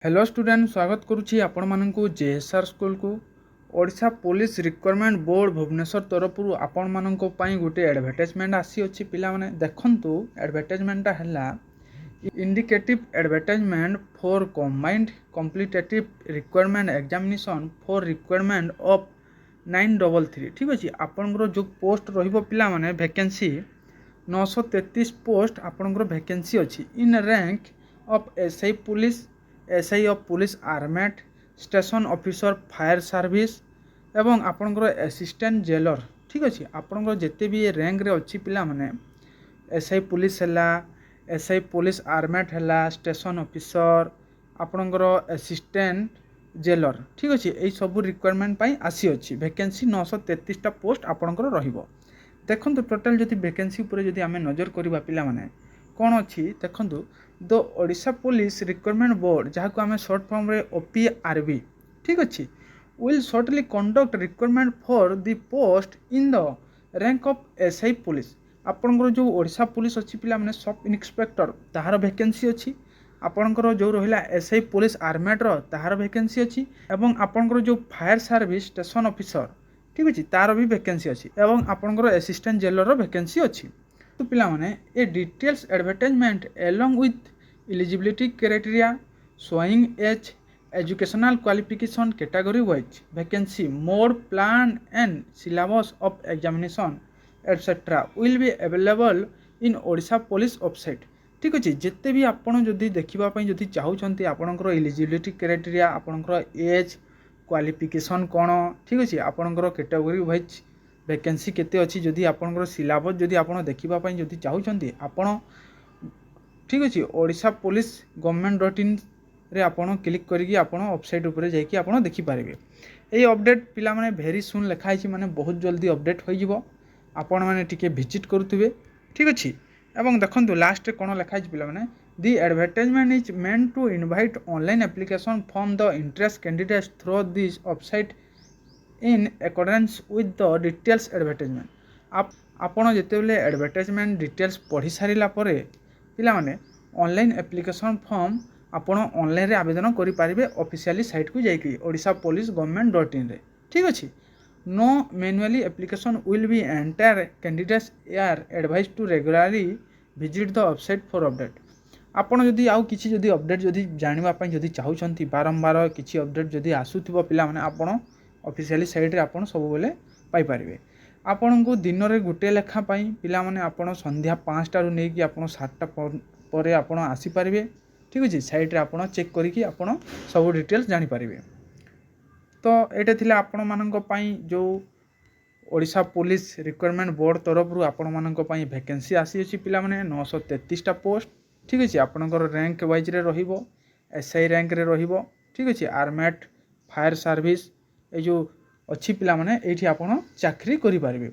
Hello student स्वागत करुच्ची आपण मानकु JSR school को Odisha police requirement board Bhubaneswar तरफ आपण मानक पई गोटे एडवर्टाइजमेंट आसी अछि पिला माने देखंतु एडवर्टाइजमेंट हला indicative advertisement for combined competitive requirement examination for requirement of 933 ठीक अछि आपनकर जो पोस्ट रहिबो पिला माने वैकेंसी 933 पोस्ट आपनकर वैकेंसी अछि in rank of SI police SI of police armed station officer fire service एवं आपनकर असिस्टेंट जेलर ठीक अच्छे आपनकर जिते भी रैंक रे अच्छी पिला माने एसआई पुलिस है एसआई पुलिस आर्मेट है स्टेशन ऑफिसर आपनकर असिस्टेंट जेलर ठीक अच्छे यही सब रिक्वायरमेंट पाई आसी अच्छी वैकेंसी 933टा पोस्ट आपनकर रहिबो देखो टोटाल जदि वैकेंसी उपर जदि आम नजर करवा पिला माने कौन अच्छी देखो the Odisha police requirement board जहाँ आम सर्ट फॉर्म रे OPRB ठीक अच्छे will certainly conduct requirement for the post in the rank of SI police आपनकर जो ओडिशा पुलिस अच्छी पिला माने सब इंस्पेक्टर ताहार वैकेंसी अच्छी आपनकर जो रहिला एसआई पुलिस आर्मेट ताहार वैकेंसी अच्छी एवं आपनकर जो फायर सर्विस स्टेशन ऑफिसर ठीक अच्छे तार भी वैकेंसी अच्छी एवं आपनकर असिस्टेंट जेलर वैकेंसी अच्छी तो पिला माने a details advertisement along with eligibility criteria showing age educational qualification category wise vacancy mode plan and syllabus of examination etcetera will be available in Odisha police website ठीक अच्छे जिते भी आपड़ जदि देखापी जदि चाहते आपंकर एलिजिबिलिटी क्राइटेरिया आपंकर एज क्वालिफिकेशन कौन ठीक अच्छे आपंकर कैटेगरी वाइज वैकेंसी केते अच्छी जदि आपंकर सिलेबस जदि आप देखापी जदि चाहते आपण ठीक अच्छे ओडिशा पुलिस government.in रे आपण क्लिक करके आपण वेबसाइट उपर जाइए आप देखिपारे ये अपडेट पिला माने भेरी सुन लिखाई माने बहुत जल्दी अपडेट हो जिवो आपण माने टिके विजिट करुवे ठीक अच्छे एवं देखो लास्ट कौन लिखाई पिला माने the advertisement is meant to invite online application from the interest candidates through this website in accordance with the details advertisement आपण जितेबले एडवर्टाइजमेंट डिटेल्स पढ़ी सारा पिला माने ऑनलाइन एप्लिकेशन फॉर्म आपण ऑनलाइन रे आवेदन करि पारिबे ऑफिशियली साइट को जाइए ओडिशा पुलिस government.in रे ठीक अच्छे no manually application will be entire candidates are advise to regularly visit the website for update आपण जदि आउ किछि जदि अपडेट जदि जानिबा पई जदि चाहउछंती बारंबार किछि अपडेट जदि आसुथिबो पिला माने आपण ऑफिशियली साइट रे आपण सब बेले पाई पारिबे आपण को दिन रे गुटे लेखा पाई पिला माने आपण संध्या 5टा रु नेकी आपण 7टा परे आपण आसी पारिबे ठीक अच्छे साइट रे आपण चेक करिकि आपण सब डिटेल्स जानि पारिबे तो एटा थिला आपण मानक पई जो ओडिशा पुलिस रिक्वायरमेंट बोर्ड तरफ रु आपण मानक पई वैकेंसी आसी अछि पिला माने 933टा पोस्ट ठीक अच्छे आपणकर रैंक वाइज रे रहिबो एसआई रैंक रे रहिबो ठीक अच्छे आर्मेट फायर सर्विस ए जो अच्छी पिला माने एठी आपण चाकरी करि पारिबे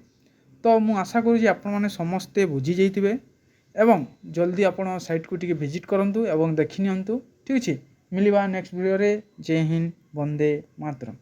तो मु आशा करू जे आपण माने समस्ते बुझी जैतिबे एवं जल्दी आपण साइट को टिके विजिट करंतु एवं देखि नियंतु ठीक अच्छे मिलवा नेक्स्ट वीडियो रे जय हिंद वंदे मातरम।